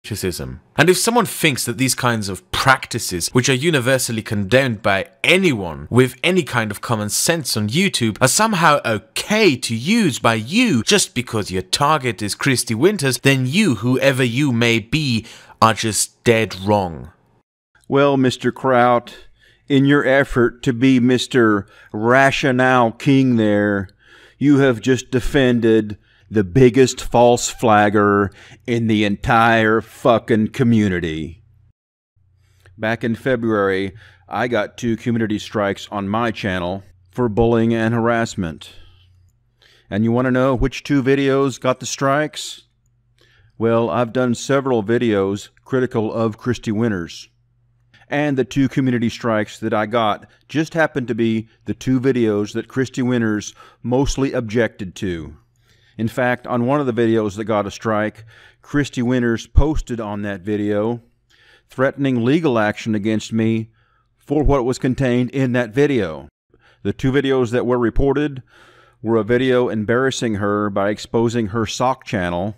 criticism. And if someone thinks that these kinds of practices, which are universally condemned by anyone with any kind of common sense on YouTube, are somehow okay to use by you just because your target is Kristi Winters, then you, whoever you may be, are just dead wrong. Well, Mr. Kraut, in your effort to be Mr. Rationale King there, you have just defended the biggest false flagger in the entire fucking community. Back in February, I got 2 community strikes on my channel for bullying and harassment. And you want to know which 2 videos got the strikes? Well, I've done several videos critical of Kristi Winters. And the 2 community strikes that I got just happened to be the 2 videos that Kristi Winters mostly objected to. In fact, on one of the videos that got a strike, Kristi Winters posted on that video threatening legal action against me for what was contained in that video. The 2 videos that were reported were a video embarrassing her by exposing her sock channel,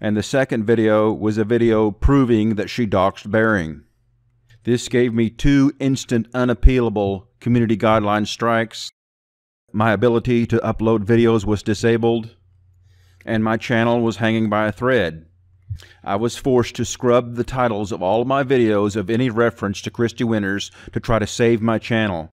and the second video was a video proving that she doxed Bering. This gave me 2 instant unappealable community guideline strikes. My ability to upload videos was disabled, and my channel was hanging by a thread. I was forced to scrub the titles of all of my videos of any reference to Kristi Winters to try to save my channel.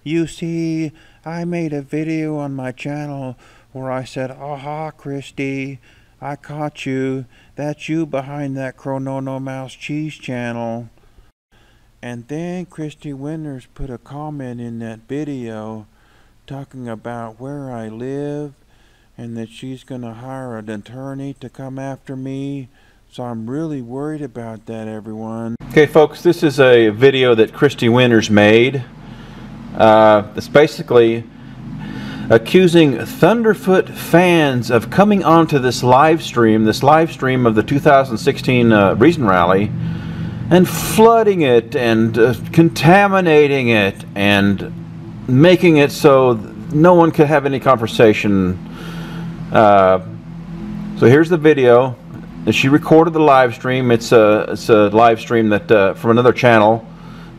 You see, I made a video on my channel where I said, "Aha, Kristi, I caught you. That's you behind that Cronono Mouse Cheese channel." And then Kristi Winters put a comment in that video talking about where I live and that she's going to hire an attorney to come after me. So I'm really worried about that, everyone. Okay, folks, this is a video that Kristi Winters made. It's basically accusing Thunderfoot fans of coming onto this live stream of the 2016 Reason Rally, and flooding it and contaminating it and making it so no one could have any conversation. So here's the video. And she recorded the live stream. It's a live stream that from another channel,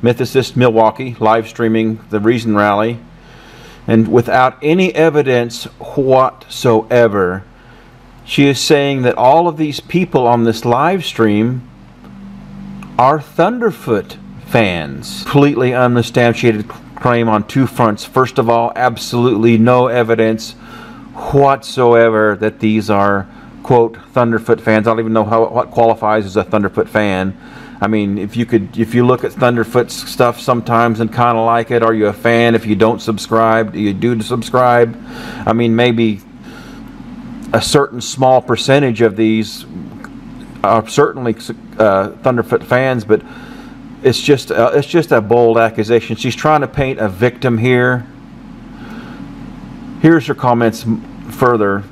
Mysticist Milwaukee, live streaming the Reason Rally. And without any evidence whatsoever, she is saying that all of these people on this live stream are Thunderfoot fans. Completely unsubstantiated claim on 2 fronts. First of all, absolutely no evidence whatsoever that these are, quote, Thunderfoot fans. I don't even know what qualifies as a Thunderfoot fan. I mean, if you look at Thunderfoot's stuff sometimes and kind of like it, are you a fan? If you don't subscribe, do you do subscribe? I mean, maybe a certain small percentage of these are certainly Thunderfoot fans, but it's just a bold accusation. She's trying to paint a victim here. Here's her comments further.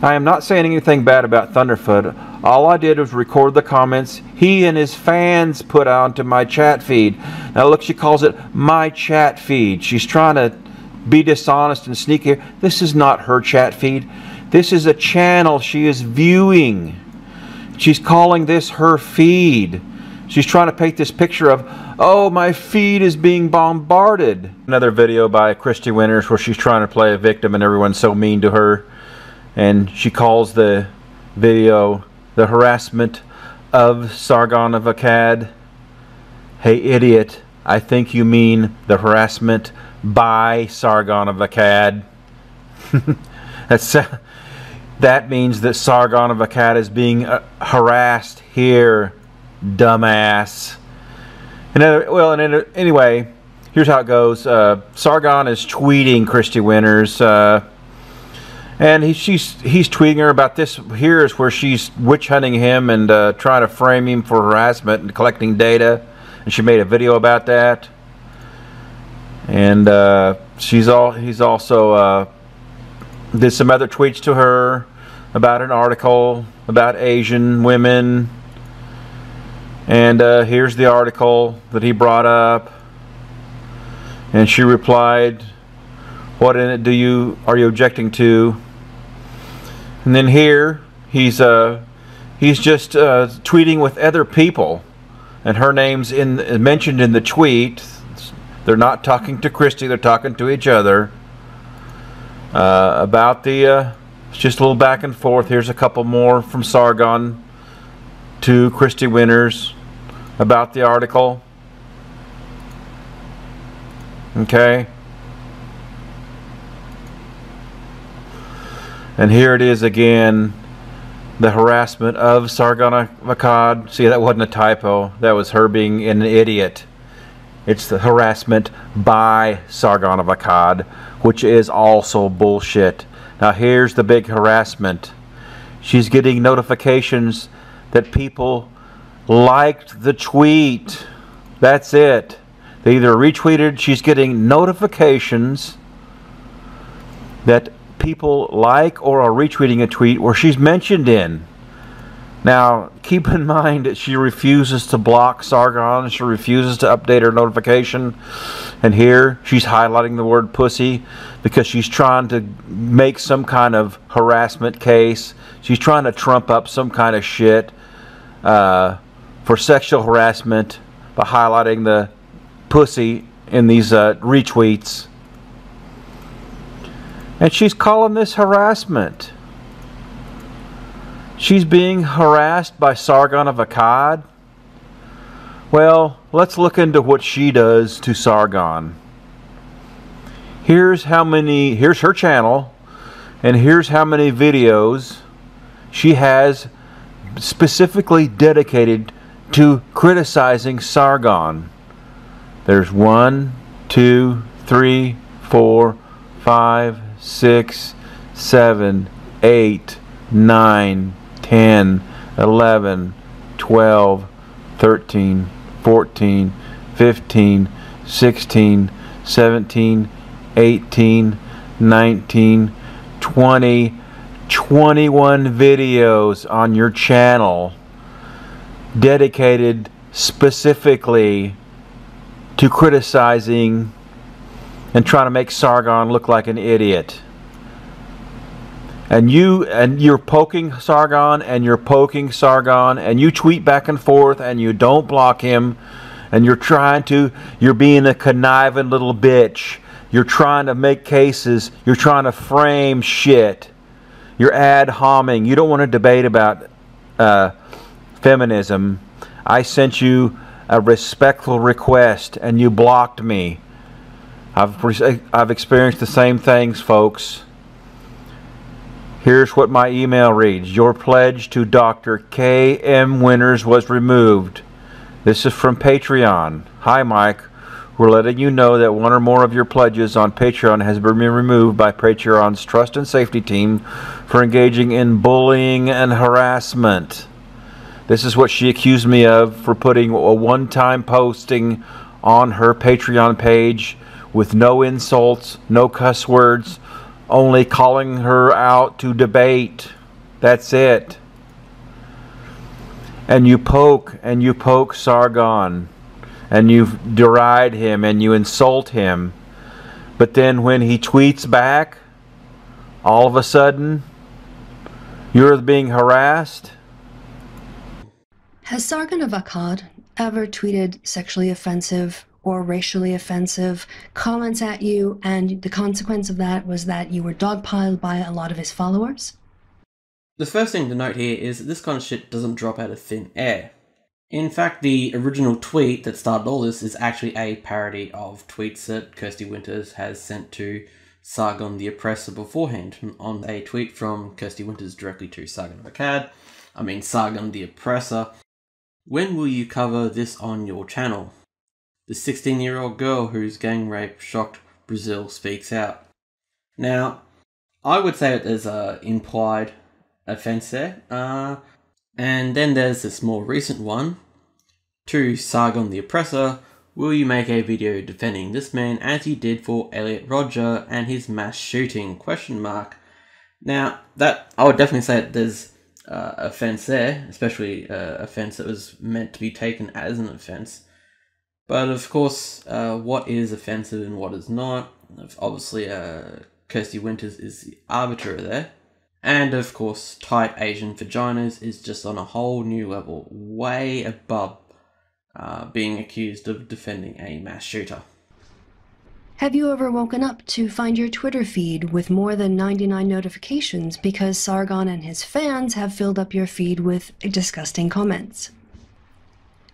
I am not saying anything bad about Thunderfoot. All I did was record the comments he and his fans put onto my chat feed. Now look, she calls it my chat feed. She's trying to be dishonest and sneaky. This is not her chat feed. This is a channel she is viewing. She's calling this her feed. She's trying to paint this picture of, oh, my feed is being bombarded. Another video by Kristi Winters where she's trying to play a victim and everyone's so mean to her. And she calls the video the harassment of Sargon of Akkad. Hey idiot, I think you mean the harassment by Sargon of Akkad. That means that Sargon of Akkad is being harassed here, dumbass. Anyway, here's how it goes. Sargon is tweeting Kristi Winters. And he's tweeting her about this. Here is where she's witch hunting him and trying to frame him for harassment and collecting data. And she made a video about that. And he's also did some other tweets to her about an article about Asian women. And here's the article that he brought up. And she replied, "What in it are you objecting to?" And then here he's just tweeting with other people, and her name's mentioned in the tweet. They're not talking to Kristi; they're talking to each other about the. It's just a little back and forth. Here's a couple more from Sargon to Kristi Winters about the article. Okay. And here it is again, the harassment of Sargon of Akkad. See, that wasn't a typo. That was her being an idiot. It's the harassment by Sargon of Akkad, which is also bullshit. Now here's the big harassment. She's getting notifications that people liked the tweet. That's it. They either retweeted, she's getting notifications that people like or are retweeting a tweet where she's mentioned in. Now, keep in mind that she refuses to block Sargon. She refuses to update her notification. And here, she's highlighting the word pussy because she's trying to make some kind of harassment case. She's trying to trump up some kind of shit for sexual harassment by highlighting the pussy in these retweets. And she's calling this harassment. She's being harassed by Sargon of Akkad. Well, let's look into what she does to Sargon. Here's her channel, and here's how many videos she has specifically dedicated to criticizing Sargon. There's 1, 2, 3, 4, 5, 6, 7, 8, 9, 10, 11, 12, 13, 14, 15, 16, 17, 18, 19, 20, 21 videos on your channel dedicated specifically to criticizing and trying to make Sargon look like an idiot. And you're poking Sargon, and you're poking Sargon, and you tweet back and forth, and you don't block him, and you're being a conniving little bitch. You're trying to make cases. You're trying to frame shit. You're ad homing. You don't want to debate about feminism. I sent you a respectful request, and you blocked me. I've experienced the same things, folks. Here's what my email reads. Your pledge to Dr. K.M. Winters was removed. This is from Patreon. Hi, Mike. We're letting you know that one or more of your pledges on Patreon has been removed by Patreon's Trust and Safety Team for engaging in bullying and harassment. This is what she accused me of for putting a one-time posting on her Patreon page with no insults, no cuss words, only calling her out to debate. That's it. And you poke Sargon, and you deride him, and you insult him. But then when he tweets back, all of a sudden, you're being harassed. Has Sargon of Akkad ever tweeted sexually offensive or racially offensive comments at you, and the consequence of that was that you were dogpiled by a lot of his followers? The first thing to note here is that this kind of shit doesn't drop out of thin air. In fact, the original tweet that started all this is actually a parody of tweets that Kristi Winters has sent to Sargon the Oppressor beforehand. On a tweet from Kristi Winters directly to Sargon of Akkad, Sargon the Oppressor. When will you cover this on your channel? The 16-year-old girl whose gang rape shocked Brazil speaks out. Now, I would say that there's an implied offence there. And then there's this more recent one. To Sargon the Oppressor, will you make a video defending this man as you did for Elliot Rodger and his mass shooting? Now, that I would definitely say that there's offence there, especially offence that was meant to be taken as an offence. But of course, what is offensive and what is not? Obviously, Kristi Winters is the arbiter there. And of course, tight Asian vaginas is just on a whole new level, way above being accused of defending a mass shooter. Have you ever woken up to find your Twitter feed with more than 99 notifications because Sargon and his fans have filled up your feed with disgusting comments?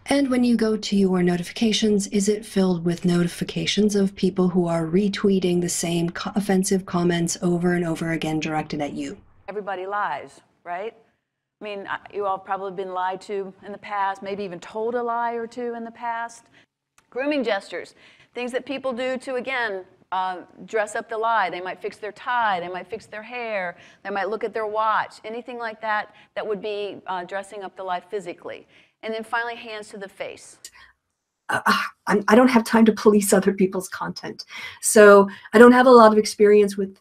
And when you go to your notifications, is it filled with notifications of people who are retweeting the same offensive comments over and over again directed at you? Everybody lies, right? I mean, you all have probably been lied to in the past, maybe even told a lie or two in the past. Grooming gestures, things that people do to, again, dress up the lie. They might fix their tie, they might fix their hair, they might look at their watch, anything like that that would be dressing up the lie physically. And then finally, hands to the face. I don't have time to police other people's content. So I don't have a lot of experience with,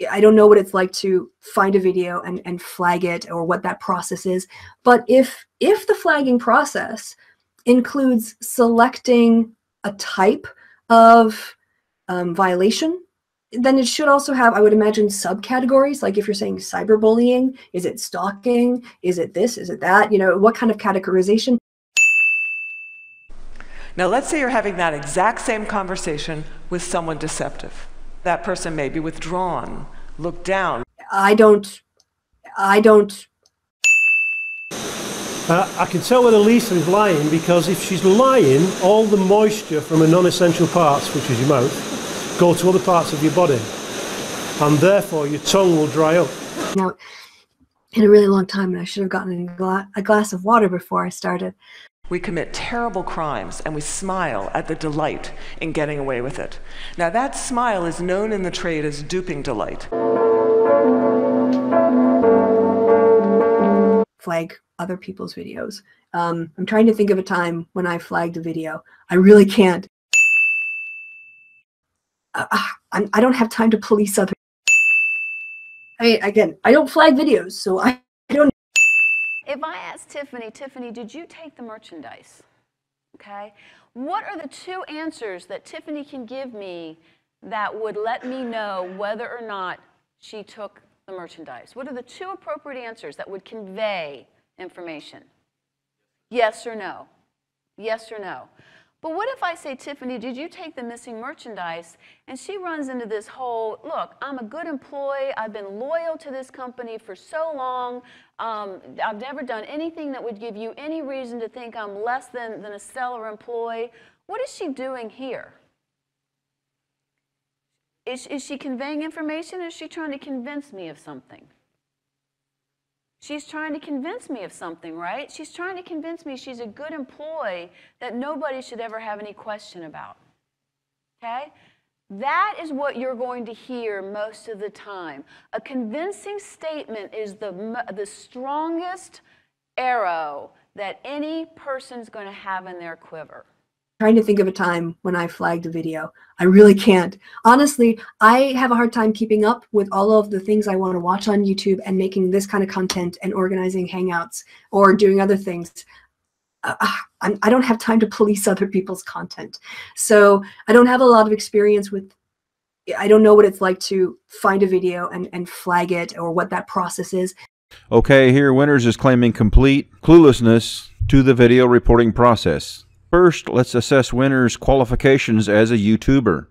I don't know what it's like to find a video and flag it or what that process is. But if the flagging process includes selecting a type of violation, then it should also have, I would imagine, subcategories. Like if you're saying cyberbullying, is it stalking? Is it this? Is it that? You know, what kind of categorization? Now let's say you're having that exact same conversation with someone deceptive. That person may be withdrawn, look down. I can tell whether Lisa is lying because if she's lying, all the moisture from her non-essential parts, which is your mouth, go to other parts of your body, and therefore your tongue will dry up. Now, in a really long time, and I should have gotten a glass of water before I started. We commit terrible crimes and we smile at the delight in getting away with it. Now that smile is known in the trade as duping delight. Flag other people's videos. I'm trying to think of a time when I flagged a video. I really can't. I don't have time to police other. Again, I don't flag videos, so I don't. If I ask Tiffany, did you take the merchandise? Okay. What are the two answers that Tiffany can give me that would let me know whether or not she took the merchandise? What are the two appropriate answers that would convey information? Yes or no? Yes or no? But what if I say, Tiffany, did you take the missing merchandise? And she runs into this whole, look, I'm a good employee. I've been loyal to this company for so long. I've never done anything that would give you any reason to think I'm less than a stellar employee. What is she doing here? Is she conveying information, or is she trying to convince me of something? She's trying to convince me of something, right? She's trying to convince me she's a good employee that nobody should ever have any question about. Okay? That is what you're going to hear most of the time. A convincing statement is the strongest arrow that any person's going to have in their quiver. Trying to think of a time when I flagged a video. I really can't. Honestly, I have a hard time keeping up with all of the things I want to watch on YouTube and making this kind of content and organizing hangouts or doing other things. I don't have time to police other people's content. So I don't have a lot of experience with, I don't know what it's like to find a video and flag it or what that process is. Okay, here Winters is claiming complete cluelessness to the video reporting process. First, let's assess Winters' qualifications as a YouTuber.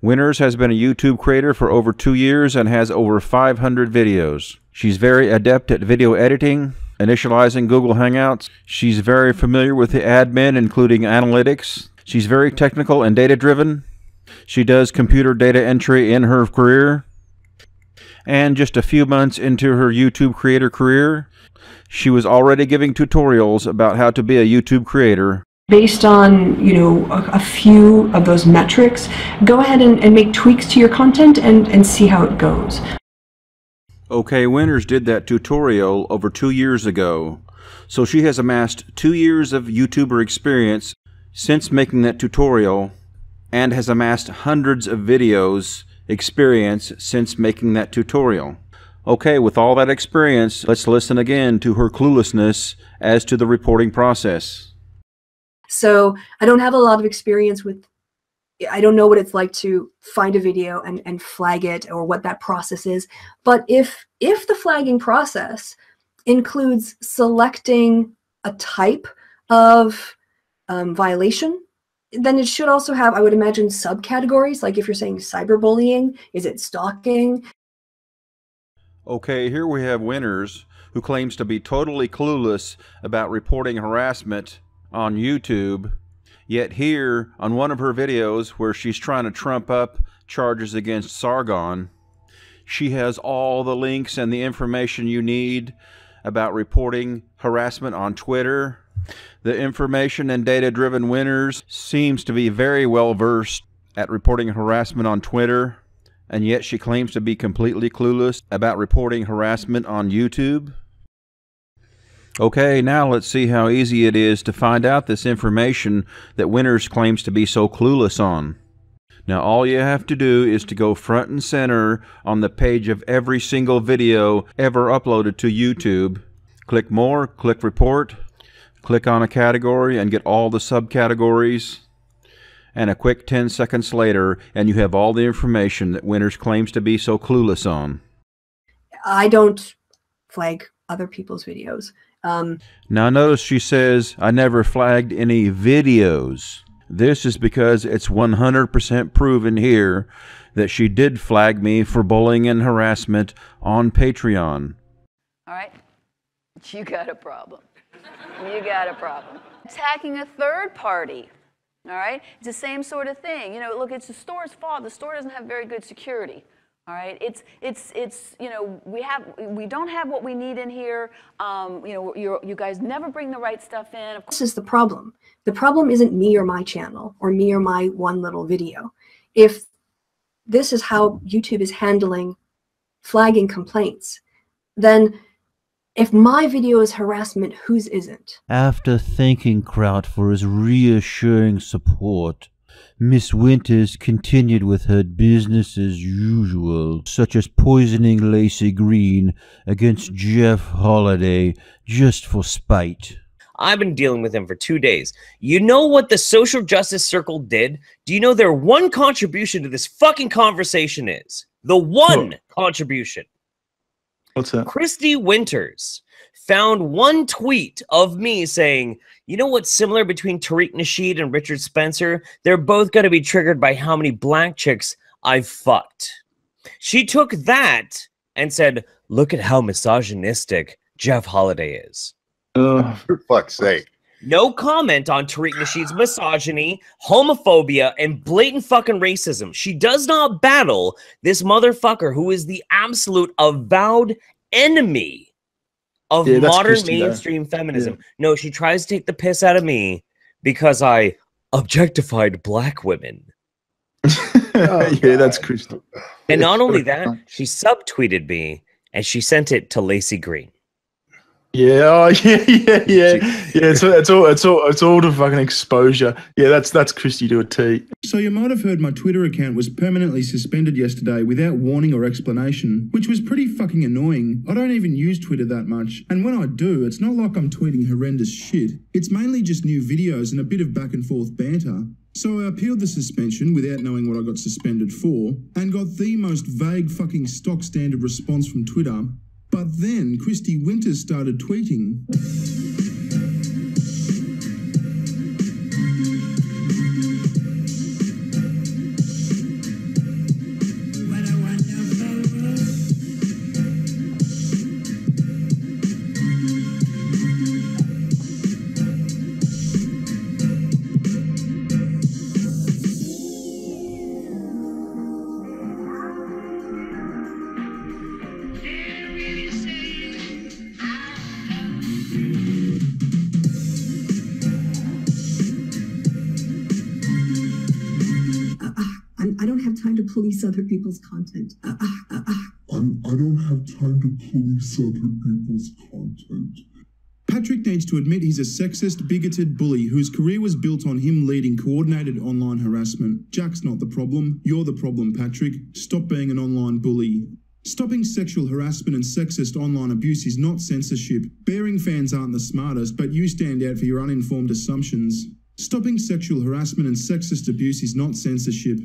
Winters has been a YouTube creator for over 2 years and has over 500 videos. She's very adept at video editing, initializing Google Hangouts. She's very familiar with the admin, including analytics. She's very technical and data-driven. She does computer data entry in her career. And just a few months into her YouTube creator career, she was already giving tutorials about how to be a YouTube creator. Based on, you know, a few of those metrics, go ahead and make tweaks to your content and see how it goes. Okay, Winters did that tutorial over 2 years ago, so she has amassed 2 years of YouTuber experience since making that tutorial and has amassed hundreds of videos experience since making that tutorial. Okay, with all that experience, let's listen again to her cluelessness as to the reporting process. So I don't have a lot of experience with, I don't know what it's like to find a video and flag it, or what that process is. But if the flagging process includes selecting a type of violation, then it should also have, I would imagine, subcategories. Like if you're saying cyberbullying, is it stalking? Okay, here we have Winters, who claims to be totally clueless about reporting harassment on YouTube. Yet here, on one of her videos where she's trying to trump up charges against Sargon, she has all the links and the information you need about reporting harassment on Twitter. The information and data-driven Winters seems to be very well versed at reporting harassment on Twitter, and yet she claims to be completely clueless about reporting harassment on YouTube. Okay, now let's see how easy it is to find out this information that Winters claims to be so clueless on. Now all you have to do is to go front and center on the page of every single video ever uploaded to YouTube. Click More, click Report, click on a category and get all the subcategories. And a quick 10 seconds later, and you have all the information that Winters claims to be so clueless on. I don't flag other people's videos. Now notice she says, I never flagged any videos. This is because it's 100% proven here that she did flag me for bullying and harassment on Patreon. All right? You got a problem. You got a problem. Attacking a third party. All right? It's the same sort of thing. You know, look, it's the store's fault. The store doesn't have very good security. All right? It's you know, we don't have what we need in here. You know, you guys never bring the right stuff in. Of course. This is the problem. The problem isn't me or my channel or me or my one little video. If this is how YouTube is handling flagging complaints, then if my video is harassment, whose isn't? After thanking Kraut for his reassuring support, Miss Winters continued with her business as usual, such as poisoning Lacey Green against Jeff Holiday just for spite. I've been dealing with him for 2 days. You know what the Social Justice Circle did? Do you know their one contribution to this fucking conversation is? The one contribution. What's that? Kristi Winters found one tweet of me saying, you know what's similar between Tariq Nasheed and Richard Spencer? They're both going to be triggered by how many black chicks I've fucked. She took that and said, look at how misogynistic Jeff Holiday is. For fuck's sake. No comment on Tariq Nasheed's misogyny, homophobia, and blatant fucking racism. She does not battle this motherfucker who is the absolute avowed enemy of modern Kristi, mainstream feminism. Yeah. No, she tries to take the piss out of me because I objectified black women. Yeah, that's Kristi. And not only that, she subtweeted me and she sent it to Lacey Green. Yeah, oh, yeah. It's all the fucking exposure. Yeah, that's Kristi to a T. So you might have heard my Twitter account was permanently suspended yesterday without warning or explanation, which was pretty fucking annoying. I don't even use Twitter that much, and when I do, it's not like I'm tweeting horrendous shit. It's mainly just new videos and a bit of back and forth banter. So I appealed the suspension without knowing what I got suspended for, and got the most vague fucking stock standard response from Twitter. But then Kristi Winters started tweeting. I don't have time to police other people's content. I don't have time to police other people's content. Patrick needs to admit he's a sexist, bigoted bully whose career was built on him leading coordinated online harassment. Jack's not the problem. You're the problem, Patrick. Stop being an online bully. Stopping sexual harassment and sexist online abuse is not censorship. Bearing fans aren't the smartest, but you stand out for your uninformed assumptions. Stopping sexual harassment and sexist abuse is not censorship.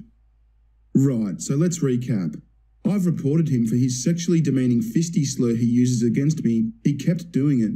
Right, so let's recap. I've reported him for his sexually demeaning fisty slur he uses against me. He kept doing it.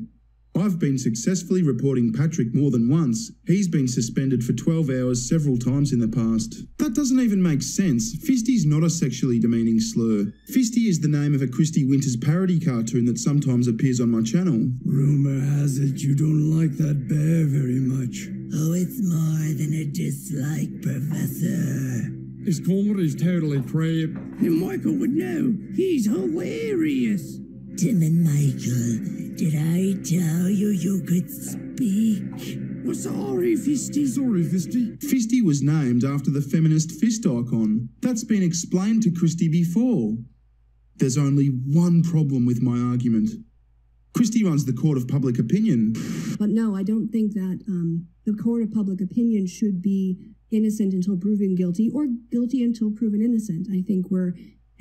I've been successfully reporting Patrick more than once. He's been suspended for 12 hours several times in the past. That doesn't even make sense. Fisty's not a sexually demeaning slur. Fisty is the name of a Kristi Winters parody cartoon that sometimes appears on my channel. Rumor has it you don't like that bear very much. Oh, it's more than a dislike, Professor. His comedy's totally crap. And Michael would know. He's hilarious. Tim and Michael, did I tell you you could speak? Well, sorry, Fisty. Sorry, Fisty. Fisty was named after the feminist fist icon. That's been explained to Kristi before. There's only one problem with my argument. Kristi runs the court of public opinion. But no, I don't think that the court of public opinion should be innocent until proven guilty or guilty until proven innocent. I think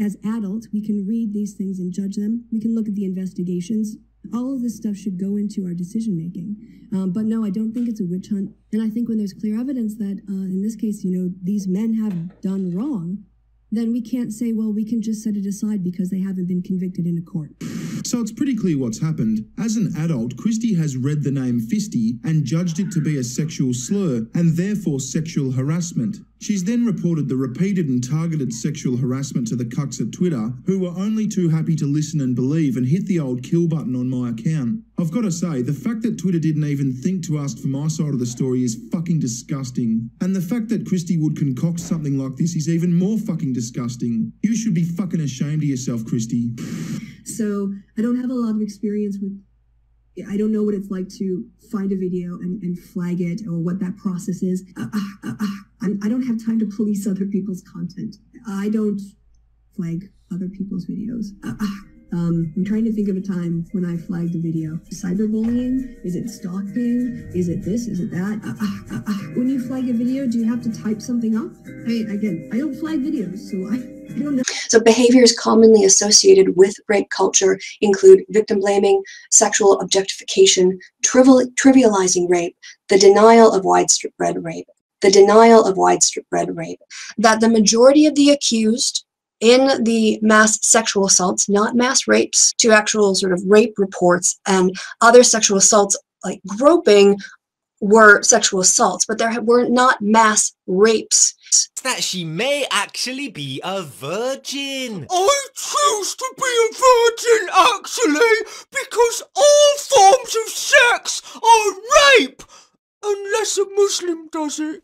as adults, we can read these things and judge them. We can look at the investigations. All of this stuff should go into our decision making. But no, I don't think it's a witch hunt. And I think when there's clear evidence that, in this case, these men have done wrong, then we can't say, well, we can just set it aside because they haven't been convicted in a court. So it's pretty clear what's happened. As an adult, Kristi has read the name Fisty and judged it to be a sexual slur and therefore sexual harassment. She's then reported the repeated and targeted sexual harassment to the cucks at Twitter, who were only too happy to listen and believe and hit the old kill button on my account. I've got to say, the fact that Twitter didn't even think to ask for my side of the story is fucking disgusting. And the fact that Kristi would concoct something like this is even more fucking disgusting. You should be fucking ashamed of yourself, Kristi. So I don't have a lot of experience with, I don't know what it's like to find a video and flag it or what that process is. I don't have time to police other people's content. I don't flag other people's videos. I'm trying to think of a time when I flagged a video. Cyberbullying? Is it stalking? Is it this? Is it that? When you flag a video, do you have to type something up? Again, I don't flag videos, so I don't know. So behaviors commonly associated with rape culture include victim blaming, sexual objectification, trivializing rape, the denial of widespread rape, that the majority of the accused in the mass sexual assaults, not mass rapes, to actual sort of rape reports and other sexual assaults like groping were sexual assaults, but there were not mass rapes. That she may actually be a virgin. I choose to be a virgin, actually, because all forms of sex are rape, unless a Muslim does it.